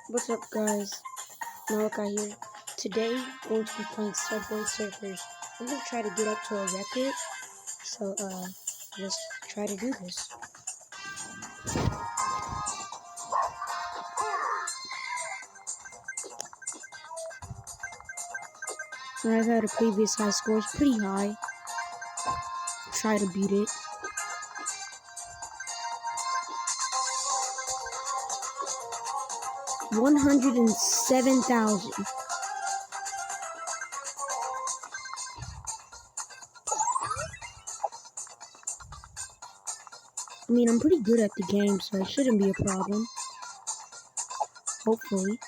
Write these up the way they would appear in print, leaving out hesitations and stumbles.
What's up, guys? Malachi here. Today, we're going to be playing Subway Surfers. I'm going to try to get up to a record, so, let's try to do this. I've had a previous high score, it's pretty high. Try to beat it. $107,000. I mean, I'm pretty good at the game, so it shouldn't be a problem. Hopefully.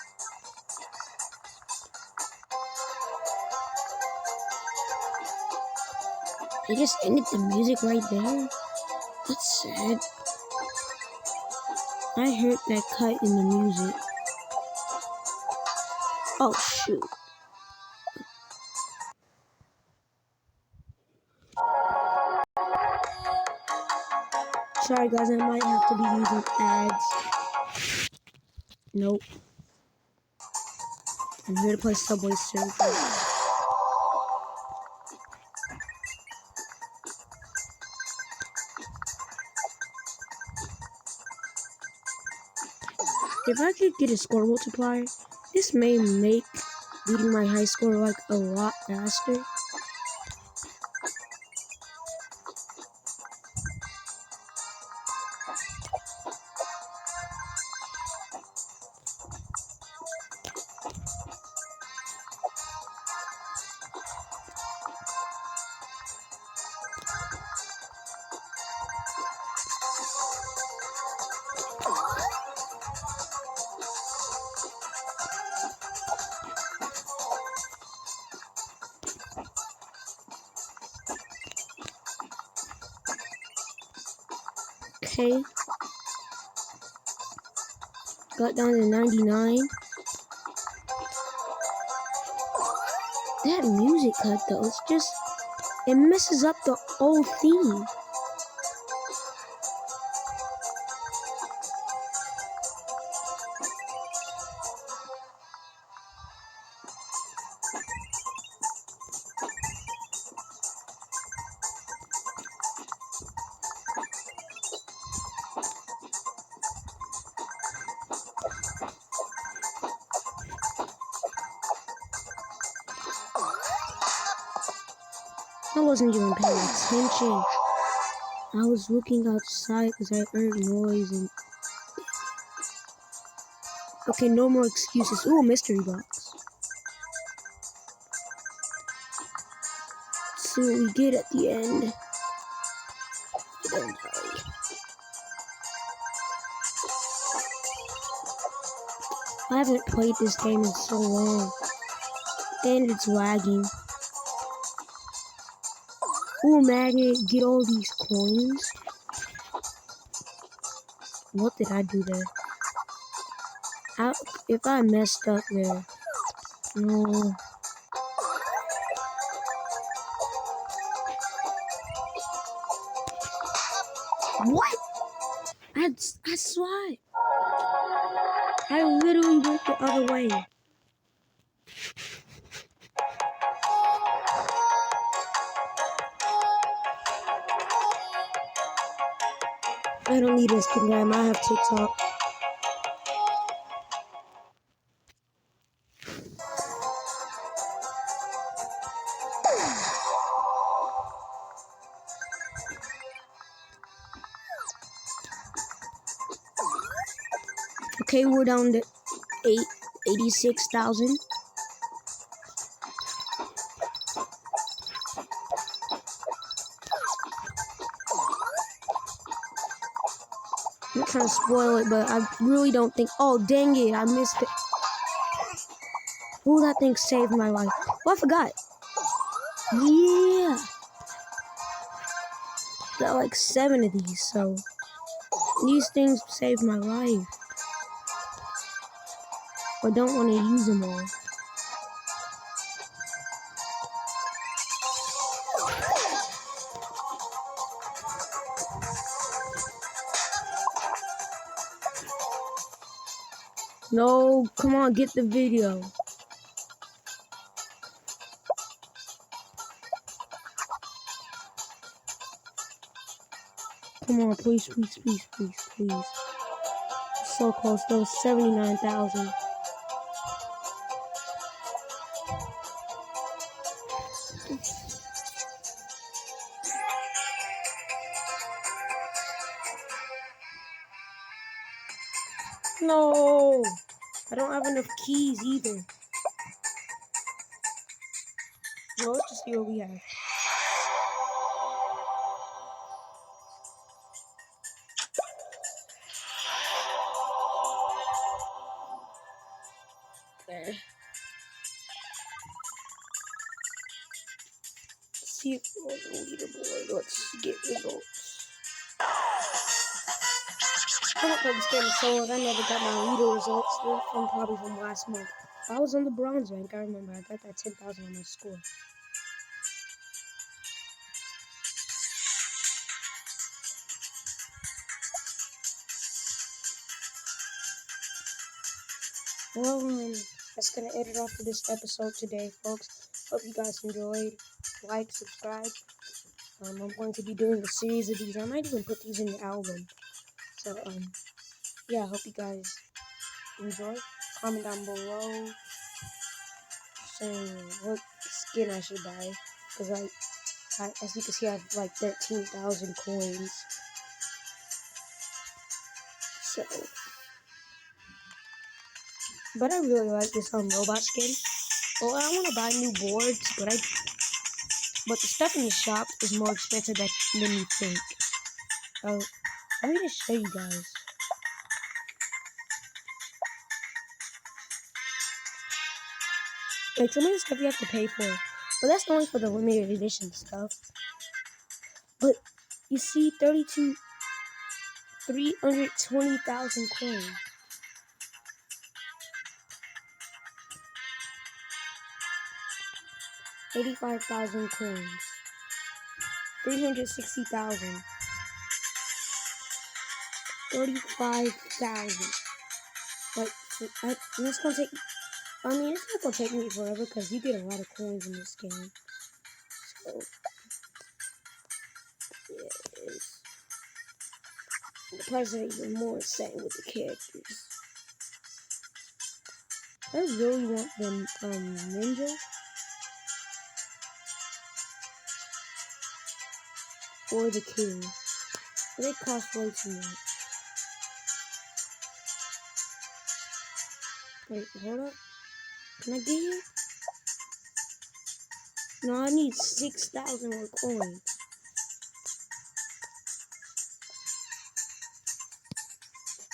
They just ended the music right there? That's sad. I heard that cut in the music. Oh, shoot. Sorry, guys, I might have to be using ads. Nope. I'm here to play Subway Surfers. If I could get a score multiplier, this may make beating my high score like a lot faster. Okay. Got down to 99. That music cut though, it messes up the whole theme. I wasn't even paying attention. I was looking outside because I heard noise and... Okay, no more excuses. Ooh, mystery box. Let's see what we get at the end. I don't know. I haven't played this game in so long. And it's lagging. Ooh, magnet, get all these coins. What did I do there? If I messed up there. No. What? I swiped. I literally went the other way. I don't need Instagram, I have TikTok. Okay, we're down to 86,000. I'm not trying to spoil it, but I really don't think... Oh, dang it, I missed it. Oh, that thing saved my life. Oh, I forgot. Yeah. Got like 7 of these, so... These things saved my life. I don't want to use them all. No, come on, get the video. Come on, please, please, please, please, please. So close, though. 79,000. No, I don't have enough keys either. Well, let's just see what we have. Okay. See if we're on the leaderboard. Let's get results. I don't understand the song. I never got my leader results. They're from probably from last month. I was on the bronze rank. I remember I got that 10,000 on my score. Well, that's gonna end it off for this episode today, folks. Hope you guys enjoyed. Like, subscribe. I'm going to be doing a series of these. I might even put these in the album. So, yeah, I hope you guys enjoy. Comment down below saying what skin I should buy. Because as you can see, I have like 13,000 coins. So, but I really like this robot skin. Well, I want to buy new boards, but the stuff in the shop is more expensive than you think. Oh, let me just show you guys. Like some of the stuff you have to pay for, but that's only for the limited edition stuff. But you see, 320,000 coins. 85,000 coins. 360,000. 35,000. Like, that's gonna take. I mean, it's not gonna take me forever because you get a lot of coins in this game. So, yeah, the prices are even more insane with the characters. I really want the ninja or the king. But they cost way too much. Wait, hold up. Can I get here? No, I need 6,000 more coins.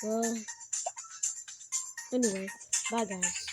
Well, anyway, bye guys.